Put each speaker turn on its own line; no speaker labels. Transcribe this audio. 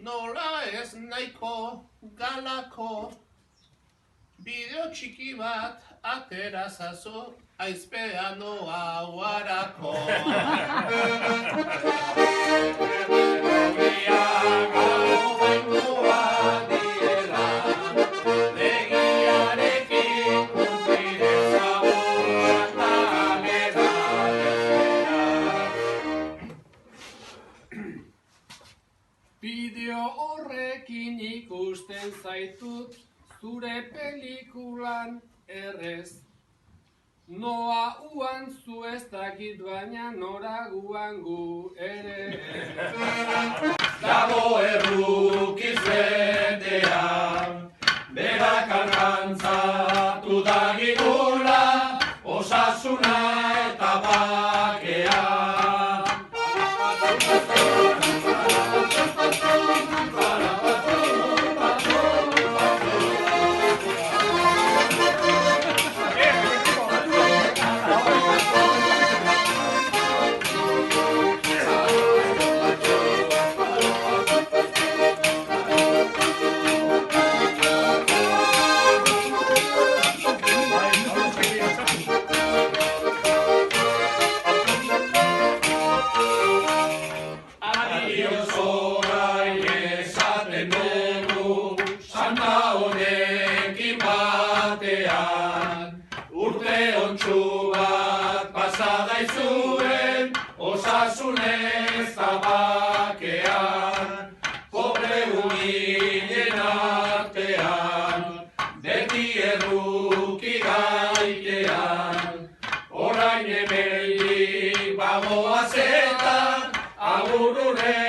nola ez nahiko galako, bideo txiki bat atera zazu, aizpea noa guarako.
Bideo horrekin ikusten zaitut, zure pelikulan errez. Noa uan zu ez dakit baina nora guan gu ere.
Dago errukiz betean, berak alkantzatu dagigula, osasuna eta bakea. Urte ontsu bat pasadaizuen, osasunez tabakean, pobre humilen artean, beti erruki gaitean, orain hemendik bagoaz eta agurure